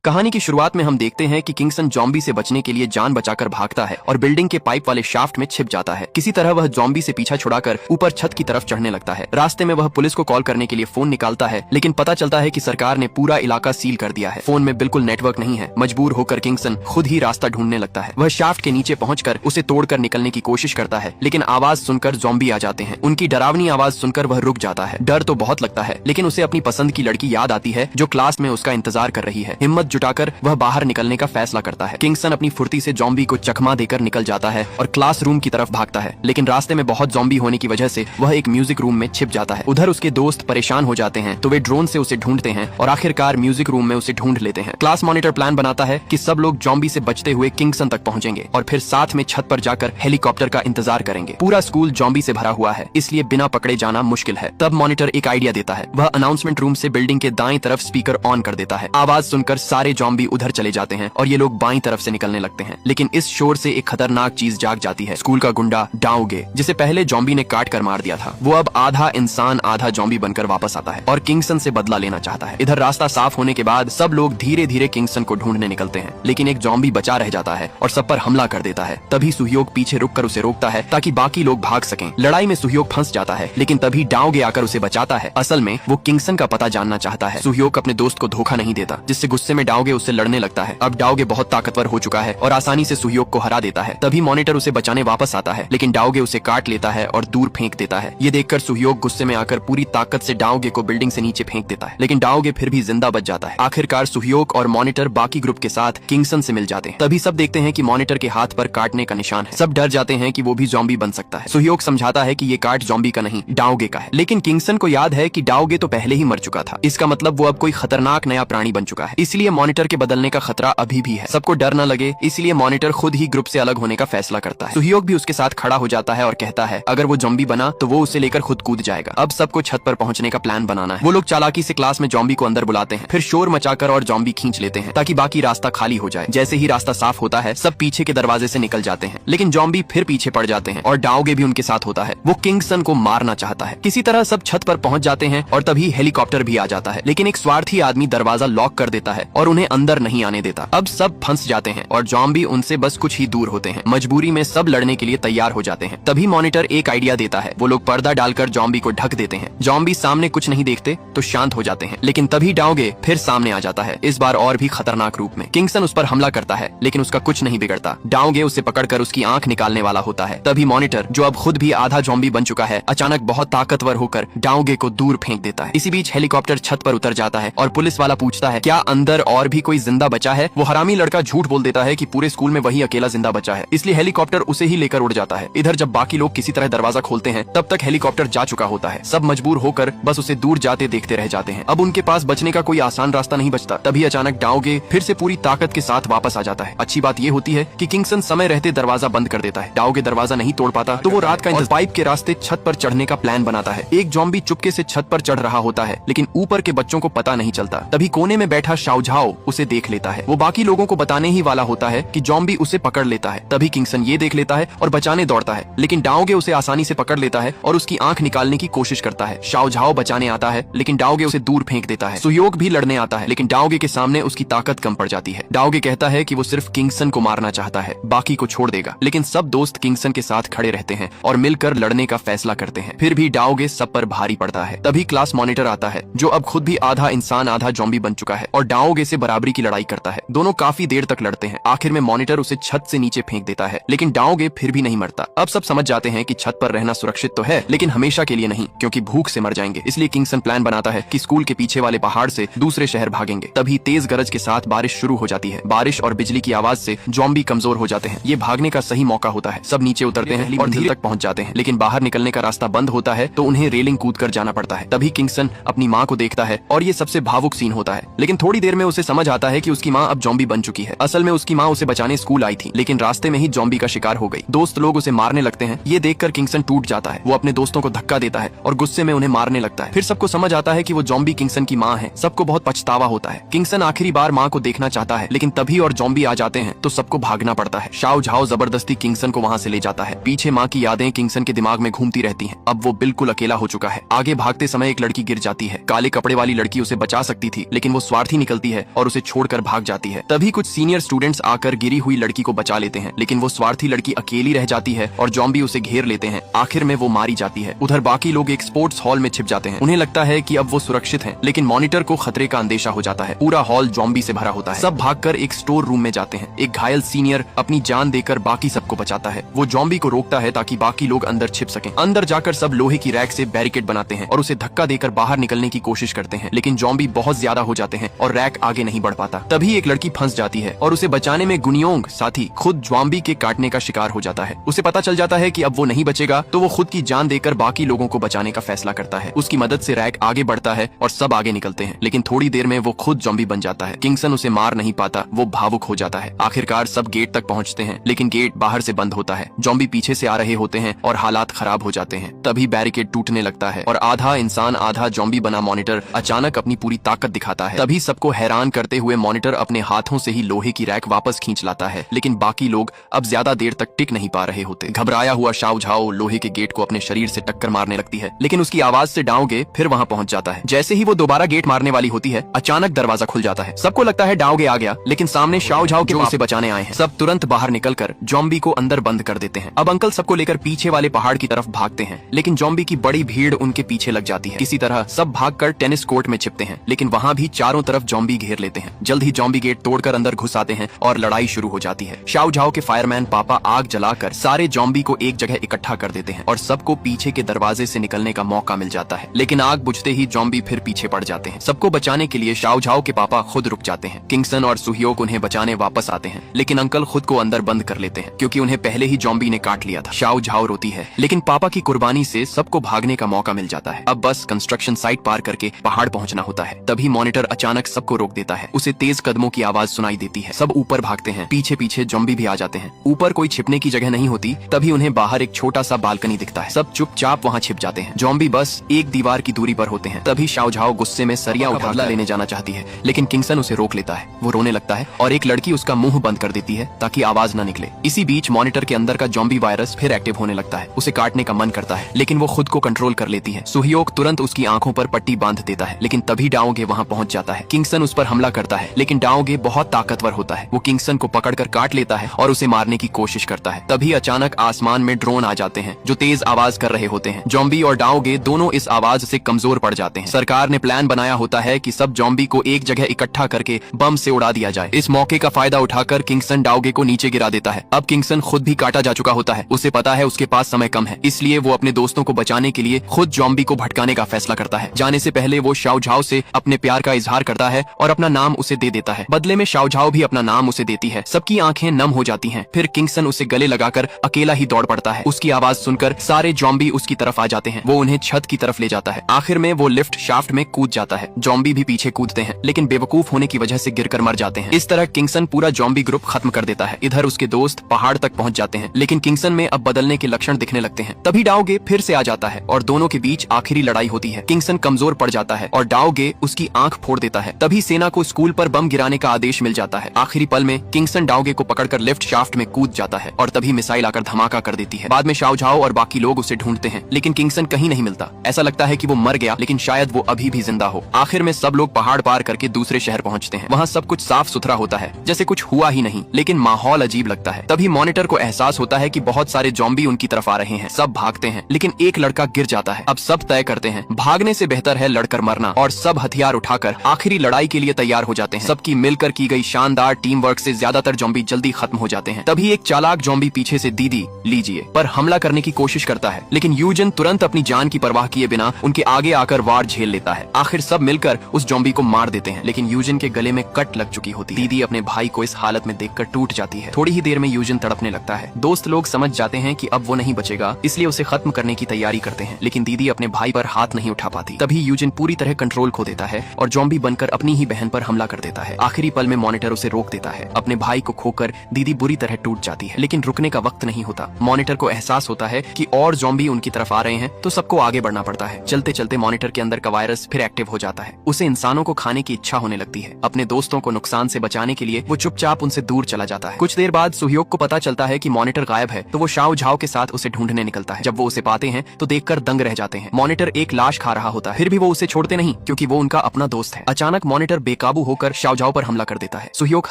कहानी की शुरुआत में हम देखते हैं कि किंगसन जॉम्बी से बचने के लिए जान बचाकर भागता है और बिल्डिंग के पाइप वाले शाफ्ट में छिप जाता है। किसी तरह वह जॉम्बी से पीछा छुड़ाकर ऊपर छत की तरफ चढ़ने लगता है। रास्ते में वह पुलिस को कॉल करने के लिए फोन निकालता है, लेकिन पता चलता है कि सरकार ने पूरा इलाका सील कर दिया है। फोन में बिल्कुल नेटवर्क नहीं है। मजबूर होकर किंगसन खुद ही रास्ता ढूंढने लगता है। वह शाफ्ट के नीचे पहुंचकर उसे तोड़कर निकलने की कोशिश करता है, लेकिन आवाज सुनकर जॉम्बी आ जाते हैं। उनकी डरावनी आवाज सुनकर वह रुक जाता है। डर तो बहुत लगता है, लेकिन उसे अपनी पसंद की लड़की याद आती है जो क्लास में उसका इंतजार कर रही है। हिम्मत जुटाकर वह बाहर निकलने का फैसला करता है। किंगसन अपनी फुर्ती से जॉम्बी को चकमा देकर निकल जाता है और क्लासरूम की तरफ भागता है, लेकिन रास्ते में बहुत जॉम्बी होने की वजह से वह एक म्यूजिक रूम में छिप जाता है। उधर उसके दोस्त परेशान हो जाते हैं तो वे ड्रोन से उसे ढूंढते हैं और आखिरकार म्यूजिक रूम में उसे ढूंढ लेते हैं। क्लास मॉनिटर प्लान बनाता है कि सब लोग जॉम्बी से बचते हुए किंगसन तक पहुंचेंगे और फिर साथ में छत पर जाकर हेलीकॉप्टर का इंतजार करेंगे। पूरा स्कूल जॉम्बी से भरा हुआ है, इसलिए बिना पकड़े जाना मुश्किल है। तब मॉनिटर एक आइडिया देता है। वह अनाउंसमेंट रूम से बिल्डिंग के दाएं तरफ स्पीकर ऑन कर देता है। आवाज सुनकर सारे जॉम्बी उधर चले जाते हैं और ये लोग बाईं तरफ से निकलने लगते हैं, लेकिन इस शोर से एक खतरनाक चीज जाग जाती है। स्कूल का गुंडा डाओगे, जिसे पहले जॉम्बी ने काट कर मार दिया था, वो अब आधा इंसान आधा जॉम्बी बनकर वापस आता है और किंगसन से बदला लेना चाहता है। इधर रास्ता साफ होने के बाद सब लोग धीरे धीरे किंगसन को ढूंढने निकलते हैं, लेकिन एक जॉम्बी बचा रह जाता है और सब पर हमला कर देता है। तभी सुहयोग पीछे रुककर उसे रोकता है ताकि बाकी लोग भाग सकें। लड़ाई में सुहयोग फंस जाता है, लेकिन तभी डाओगे आकर उसे बचाता है। असल में वो किंगसन का पता जानना चाहता है। सुहयोग अपने दोस्त को धोखा नहीं देता, जिससे गुस्से में डाओगे उससे लड़ने लगता है। अब डाओगे बहुत ताकतवर हो चुका है और आसानी से सुहयोग को हरा देता है। तभी मॉनिटर उसे बचाने वापस आता है, लेकिन डाओगे उसे काट लेता है और दूर फेंक देता है। ये देखकर सुहयोग गुस्से में आकर पूरी ताकत से डाओगे को बिल्डिंग से नीचे फेंक देता है, लेकिन डाओगे फिर भी जिंदा बच जाता है। आखिरकार सुहयोग और मॉनिटर बाकी ग्रुप के साथ किंगसन से मिल जाते हैं। तभी सब देखते हैं कि मॉनिटर के हाथ पर काटने का निशान है। सब डर जाते हैं कि वो भी जॉम्बी बन सकता है। सुहयोग समझाता है कि ये काट जॉम्बी का नहीं, डाओगे का है, लेकिन किंगसन को याद है कि डाओगे तो पहले ही मर चुका था। इसका मतलब वो अब कोई खतरनाक नया प्राणी बन चुका है, इसलिए मॉनिटर के बदलने का खतरा अभी भी है। सबको डर न लगे, इसलिए मॉनिटर खुद ही ग्रुप से अलग होने का फैसला करता है। सुहयोग भी उसके साथ खड़ा हो जाता है और कहता है अगर वो जॉम्बी बना तो वो उसे लेकर खुद कूद जाएगा। अब सबको छत पर पहुंचने का प्लान बनाना है। वो लोग चालाकी से क्लास में जॉम्बी को अंदर बुलाते हैं, फिर शोर मचाकर और जॉम्बी खींच लेते हैं ताकि बाकी रास्ता खाली हो जाए। जैसे ही रास्ता साफ होता है सब पीछे के दरवाजे से निकल जाते हैं, लेकिन जॉम्बी फिर पीछे पड़ जाते हैं और डाओगे भी उनके साथ होता है। वो किंगसन को मारना चाहता है। किसी तरह सब छत पर पहुंच जाते हैं और तभी हेलीकॉप्टर भी आ जाता है, लेकिन एक स्वार्थी आदमी दरवाजा लॉक कर देता है और उन्हें अंदर नहीं आने देता। अब सब फंस जाते हैं और जॉम्बी उनसे बस कुछ ही दूर होते हैं। मजबूरी में सब लड़ने के लिए तैयार हो जाते हैं। तभी मॉनिटर एक आइडिया देता है। वो लोग पर्दा डालकर जॉम्बी को ढक देते हैं। जॉम्बी सामने कुछ नहीं देखते तो शांत हो जाते हैं, लेकिन तभी डाओगे फिर सामने आ जाता है, इस बार और भी खतरनाक रूप में। किंगसन उस पर हमला करता है, लेकिन उसका कुछ नहीं बिगड़ता। डाओगे उसे पकड़कर उसकी आंख निकालने वाला होता है। तभी मॉनिटर, जो अब खुद भी आधा जॉम्बी बन चुका है, अचानक बहुत ताकतवर होकर डाओगे को दूर फेंक देता है। इसी बीच हेलीकॉप्टर छत पर उतर जाता है और पुलिस वाला पूछता है क्या अंदर और भी कोई जिंदा बचा है। वो हरामी लड़का झूठ बोल देता है कि पूरे स्कूल में वही अकेला जिंदा बचा है, इसलिए हेलीकॉप्टर उसे ही लेकर उड़ जाता है। इधर जब बाकी लोग किसी तरह दरवाजा खोलते हैं तब तक हेलीकॉप्टर जा चुका होता है। सब मजबूर होकर बस उसे दूर जाते देखते रह जाते हैं। अब उनके पास बचने का कोई आसान रास्ता नहीं बचता। तभी अचानक डाओगे फिर से पूरी ताकत के साथ वापस आ जाता है। अच्छी बात ये होती है कि किंगसन समय रहते दरवाजा बंद कर देता है। डाओगे दरवाजा नहीं तोड़ पाता तो वो रात का पाइप के रास्ते छत पर चढ़ने का प्लान बनाता है। एक जॉम्बी चुपके से छत पर चढ़ रहा होता है, लेकिन ऊपर के बच्चों को पता नहीं चलता। तभी कोने में बैठा शाओझाओ उसे देख लेता है। वो बाकी लोगों को बताने ही वाला होता है कि जॉम्बी उसे पकड़ लेता है। तभी किंगसन ये देख लेता है और बचाने दौड़ता है, लेकिन डाओगे उसे आसानी से पकड़ लेता है और उसकी आंख निकालने की कोशिश करता है। शाओझाओ बचाने आता है, लेकिन डाओगे उसे दूर फेंक देता है। सुहयोग भी लड़ने आता है, लेकिन डाओगे के सामने उसकी ताकत कम पड़ जाती है। डाओगे कहता है कि वो सिर्फ किंगसन को मारना चाहता है, बाकी को छोड़ देगा। लेकिन सब दोस्त किंगसन के साथ खड़े रहते हैं और मिलकर लड़ने का फैसला करते हैं। फिर भी डाओगे सब पर भारी पड़ता है। तभी क्लास मॉनिटर आता है, जो अब खुद भी आधा इंसान आधा जॉम्बी बन चुका है और डाओगे से बराबरी की लड़ाई करता है। दोनों काफी देर तक लड़ते हैं। आखिर में मॉनिटर उसे छत से नीचे फेंक देता है, लेकिन डाओगे फिर भी नहीं मरता। अब सब समझ जाते हैं कि छत पर रहना सुरक्षित तो है, लेकिन हमेशा के लिए नहीं, क्योंकि भूख से मर जाएंगे। इसलिए किंगसन प्लान बनाता है कि स्कूल के पीछे वाले पहाड़ से दूसरे शहर भागेंगे। तभी तेज गरज के साथ बारिश शुरू हो जाती है। बारिश और बिजली की आवाज से जॉम्बी कमजोर हो जाते हैं। ये भागने का सही मौका होता है। सब नीचे उतरते हैं और धीरे तक पहुंच जाते हैं, लेकिन बाहर निकलने का रास्ता बंद होता है तो उन्हें रेलिंग कूद कर जाना पड़ता है। तभी किंगसन अपनी माँ को देखता है और ये सबसे भावुक सीन होता है, लेकिन थोड़ी देर में उसे समझ आता है कि उसकी माँ अब जॉम्बी बन चुकी है। असल में उसकी माँ उसे बचाने स्कूल आई थी, लेकिन रास्ते में ही जॉम्बी का शिकार हो गई। दोस्त लोग उसे मारने लगते हैं। ये देखकर किंगसन टूट जाता है। वो अपने दोस्तों को धक्का देता है और गुस्से में उन्हें मारने लगता है। फिर सबको समझ आता है कि वो जॉम्बी किंगसन की माँ है। सबको बहुत पछतावा होता है। किंगसन आखिरी बार माँ को देखना चाहता है, लेकिन तभी और जॉम्बी आ जाते हैं तो सबको भागना पड़ता है। शाओझाओ जबरदस्ती किंगसन को वहाँ से ले जाता है। पीछे माँ की यादें किंगसन के दिमाग में घूमती रहती हैं। अब वो बिल्कुल अकेला हो चुका है। आगे भागते समय एक लड़की गिर जाती है। काले कपड़े वाली लड़की उसे बचा सकती थी, लेकिन वो स्वार्थी निकलती है और उसे छोड़कर भाग जाती है। तभी कुछ सीनियर स्टूडेंट्स आकर गिरी हुई लड़की को बचा लेते हैं, लेकिन वो स्वार्थी लड़की अकेली रह जाती है और जॉम्बी उसे घेर लेते हैं। आखिर में वो मारी जाती है। उधर बाकी लोग एक स्पोर्ट्स हॉल में छिप जाते हैं। उन्हें लगता है कि अब वो सुरक्षित हैं, लेकिन मॉनिटर को खतरे का अंदेशा हो जाता है। पूरा हॉल जॉम्बी से भरा होता है। सब भागकर एक स्टोर रूम में जाते हैं। एक घायल सीनियर अपनी जान देकर बाकी सबको बचाता है। वो जॉम्बी को रोकता है ताकि बाकी लोग अंदर छिप सकें। अंदर जाकर सब लोहे की रैक से बैरिकेड बनाते हैं और उसे धक्का देकर बाहर निकलने की कोशिश करते हैं, लेकिन जॉम्बी बहुत ज्यादा हो जाते हैं और रैक आगे नहीं बढ़ पाता। तभी एक लड़की फंस जाती है और उसे बचाने में गुनियोंग साथी खुद जॉम्बी के काटने का शिकार हो जाता है। उसे पता चल जाता है कि अब वो नहीं बचेगा, तो वो खुद की जान देकर बाकी लोगों को बचाने का फैसला करता है। उसकी मदद से रैक आगे बढ़ता है और सब आगे निकलते हैं, लेकिन थोड़ी देर में वो खुद जॉम्बी बन जाता है। किंगसन उसे मार नहीं पाता, वो भावुक हो जाता है। आखिरकार सब गेट तक पहुंचते हैं, लेकिन गेट बाहर से बंद होता है। जॉम्बी पीछे से आ रहे होते हैं और हालात खराब हो जाते हैं। तभी बैरिकेड टूटने लगता है और आधा इंसान आधा जॉम्बी बना मॉनिटर अचानक अपनी पूरी ताकत दिखाता है। तभी सबको हैरान करते हुए मॉनिटर अपने हाथों से ही लोहे की रैक वापस खींच लाता है, लेकिन बाकी लोग अब ज्यादा देर तक टिक नहीं पा रहे होते। घबराया हुआ शाओ झाओ लोहे के गेट को अपने शरीर से टक्कर मारने लगती है, लेकिन उसकी आवाज से डाओगे फिर वहां पहुंच जाता है। जैसे ही वो दोबारा गेट मारने वाली होती है, अचानक दरवाजा खुल जाता है। सबको लगता है डाओगे आ गया, लेकिन सामने शाओ झाओ के उसे बचाने आए हैं। सब तुरंत बाहर निकलकर जॉम्बी को अंदर बंद कर देते हैं। अब अंकल सबको लेकर पीछे वाले पहाड़ की तरफ भागते हैं, लेकिन जॉम्बी की बड़ी भीड़ उनके पीछे लग जाती है। किसी तरह सब भागकर टेनिस कोर्ट में छिपते हैं, लेकिन वहां भी चारों तरफ जॉम्बी घेर लेते हैं। जल्द ही जॉम्बी गेट तोड़कर अंदर घुस आते हैं और लड़ाई शुरू हो जाती है। शाओ झाओ के फायरमैन पापा आग जलाकर सारे जॉम्बी को एक जगह इकट्ठा कर देते हैं और सबको पीछे के दरवाजे से निकलने का मौका मिल जाता है, लेकिन आग बुझते ही जॉम्बी फिर पीछे पड़ जाते हैं। सबको बचाने के लिए शाओ झाओ के पापा खुद रुक जाते हैं। किंगसन और सुहियोक उन्हें बचाने वापस आते हैं, लेकिन अंकल खुद को अंदर बंद कर लेते हैं क्योंकि उन्हें पहले ही जॉम्बी ने काट लिया था। शाओ झाओ रोती है, लेकिन पापा की कुर्बानी से सबको भागने का मौका मिल जाता है। अब बस कंस्ट्रक्शन साइट पार करके पहाड़ पहुंचना होता है। तभी मॉनिटर अचानक सबको रोक देता है। उसे तेज कदमों की आवाज सुनाई देती है। सब ऊपर भागते हैं। पीछे पीछे जॉम्बी भी आ जाते हैं। ऊपर कोई छिपने की जगह नहीं होती। तभी उन्हें बाहर एक छोटा सा बालकनी दिखता है। सब चुपचाप वहाँ छिप जाते हैं। जॉम्बी बस एक दीवार की दूरी पर होते हैं। तभी शाओ झाओ गुस्से में सरिया उठा बदला लेने जाना चाहती है, लेकिन किंगसन उसे रोक लेता है। वो रोने लगता है और एक लड़की उसका मुंह बंद कर देती है ताकि आवाज न निकले। इसी बीच मॉनिटर के अंदर का जॉम्बी वायरस फिर एक्टिव होने लगता है। उसे काटने का मन करता है, लेकिन वो खुद को कंट्रोल कर लेती है। सुहियोक तुरंत उसकी आंखों पर पट्टी बांध देता है, लेकिन तभी डाओगे वहां पहुंच जाता है। किंगसन उस पर हमला करता है, लेकिन डाओगे बहुत ताकतवर होता है। वो किंगसन को पकड़कर काट लेता है और उसे मारने की कोशिश करता है। तभी अचानक आसमान में ड्रोन आ जाते हैं जो तेज आवाज कर रहे होते हैं। जॉम्बी और डाओगे दोनों इस आवाज से कमजोर पड़ जाते हैं। सरकार ने प्लान बनाया होता है कि सब जॉम्बी को एक जगह इकट्ठा करके बम से उड़ा दिया जाए। इस मौके का फायदा उठाकर किंगसन डाओगे को नीचे गिरा देता है। अब किंगसन खुद भी काटा जा चुका होता है। उसे पता है उसके पास समय कम है, इसलिए वो अपने दोस्तों को बचाने के लिए खुद जॉम्बी को भटकाने का फैसला करता है। जाने से पहले वो शाओ झाओ से अपने प्यार का इजहार करता है और अपना नाम उसे दे देता है। बदले में शाओ झाओ भी अपना नाम उसे देती है। सबकी आंखें नम हो जाती हैं। फिर किंगसन उसे गले लगाकर अकेला ही दौड़ पड़ता है। उसकी आवाज सुनकर सारे जॉम्बी उसकी तरफ आ जाते हैं। वो उन्हें छत की तरफ ले जाता है। आखिर में वो लिफ्ट शाफ्ट में कूद जाता है। जॉम्बी भी पीछे कूदते हैं, लेकिन बेवकूफ होने की वजह से गिरकर मर जाते हैं। इस तरह किंगसन पूरा जॉम्बी ग्रुप खत्म कर देता है। इधर उसके दोस्त पहाड़ तक पहुंच जाते हैं, लेकिन किंगसन में अब बदलने के लक्षण दिखने लगते हैं। तभी डाओगे फिर से आ जाता है और दोनों के बीच आखिरी लड़ाई होती है। किंगसन कमजोर पड़ जाता है और डाओगे उसकी आंख फोड़ देता है। तभी सेना को स्कूल पर बम गिराने का आदेश मिल जाता है। आखिरी पल में किंगसन डाओगे को पकड़कर लिफ्ट शाफ्ट में कूद जाता है और तभी मिसाइल आकर धमाका कर देती है। बाद में शाओ झाओ और बाकी लोग उसे ढूंढते हैं, लेकिन किंगसन कहीं नहीं मिलता। ऐसा लगता है कि वो मर गया, लेकिन शायद वो अभी भी जिंदा हो। आखिर में सब लोग पहाड़ पार करके दूसरे शहर पहुंचते हैं। वहाँ सब कुछ साफ सुथरा होता है, जैसे कुछ हुआ ही नहीं, लेकिन माहौल अजीब लगता है। तभी मॉनिटर को एहसास होता है कि बहुत सारे जॉम्बी उनकी तरफ आ रहे हैं। सब भागते हैं, लेकिन एक लड़का गिर जाता है। अब सब तय करते हैं भागने से बेहतर है लड़कर मरना, और सब हथियार उठाकर आखिरी लड़ाई के लिए तैयार हो जाते हैं। सबकी मिलकर की गई शानदार टीम वर्क से ज्यादातर जॉम्बी जल्दी खत्म हो जाते हैं। तभी एक चालाक जॉम्बी पीछे से दीदी लीजिए पर हमला करने की कोशिश करता है, लेकिन यूजन तुरंत अपनी जान की परवाह किए बिना उनके आगे आकर वार झेल लेता है। आखिर सब मिलकर उस जॉम्बी को मार देते हैं, लेकिन यूजन के गले में कट लग चुकी होती है। दीदी अपने भाई को इस हालत में देखकर टूट जाती है। थोड़ी ही देर में यूजन तड़पने लगता है। दोस्त लोग समझ जाते हैं कि अब वो नहीं बचेगा, इसलिए उसे खत्म करने की तैयारी करते हैं, लेकिन दीदी अपने भाई पर हाथ नहीं उठा पाती। तभी यूजन पूरी तरह कंट्रोल खो देता है और जॉम्बी बनकर अपनी ही बहन पर हमला कर देता है। आखिरी पल में मॉनिटर उसे रोक देता है। अपने भाई को खोकर दीदी बुरी तरह टूट जाती है, लेकिन रुकने का वक्त नहीं होता। मॉनिटर को एहसास होता है कि और जॉम्बी उनकी तरफ आ रहे हैं, तो सबको आगे बढ़ना पड़ता है। चलते चलते मॉनिटर के अंदर का वायरस फिर एक्टिव हो जाता है। उसे इंसानों को खाने की इच्छा होने लगती है। अपने दोस्तों को नुकसान से बचाने के लिए वो चुपचाप उनसे दूर चला जाता है। कुछ देर बाद सुहियोक को पता चलता है कि मॉनिटर गायब है, तो वो शाओ झाओ के साथ उसे ढूंढने निकलता है। जब वो उसे पाते हैं तो देखकर दंग रह जाते हैं। मॉनिटर एक लाश खा रहा होता है, फिर भी वो उसे छोड़ते नहीं क्योंकि वो उनका अपना दोस्त है। अचानक मॉनिटर बेकाबू होकर शाओजाओ पर हमला कर देता है। सुह्योक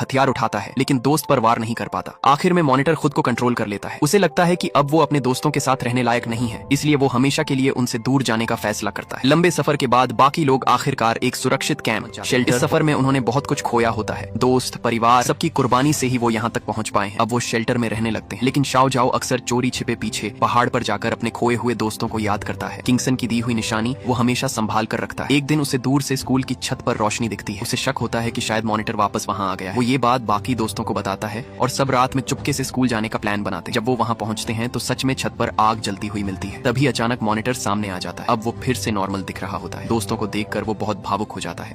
हथियार उठाता है लेकिन दोस्त पर वार नहीं कर पाता। आखिर में मॉनिटर खुद को कंट्रोल कर लेता है। उसे लगता है कि अब वो अपने दोस्तों के साथ रहने लायक नहीं है, इसलिए वो हमेशा के लिए उनसे दूर जाने का फैसला करता है। लंबे सफर के बाद बाकी लोग आखिरकार एक सुरक्षित कैंप शेल्टर। इस सफर में उन्होंने बहुत कुछ खोया होता है, दोस्त, परिवार, सबकी कुर्बानी से ही वो यहाँ तक पहुँच पाए हैं। अब वो शेल्टर में रहने लगते हैं, लेकिन शाओजाओ अक्सर चोरी छिपे पीछे पहाड़ पर जाकर अपने खोए हुए दोस्तों को याद करता है। किंगसन की दी हुई निशानी वो हमेशा संभाल कर रखता है। एक दिन उसे दूर से स्कूल की छत पर रोशनी दिखती है। उसे शक होता है कि शायद मॉनिटर वापस वहाँ आ गया है। वो ये बात बाकी दोस्तों को बताता है और सब रात में चुपके से स्कूल जाने का प्लान बनाते हैं। जब वो वहाँ पहुँचते हैं तो सच में छत पर आग जलती हुई मिलती है। तभी अचानक मॉनिटर सामने आ जाता है। अब वो फिर से नॉर्मल दिख रहा होता है। दोस्तों को देखकर वो बहुत भावुक हो जाता है।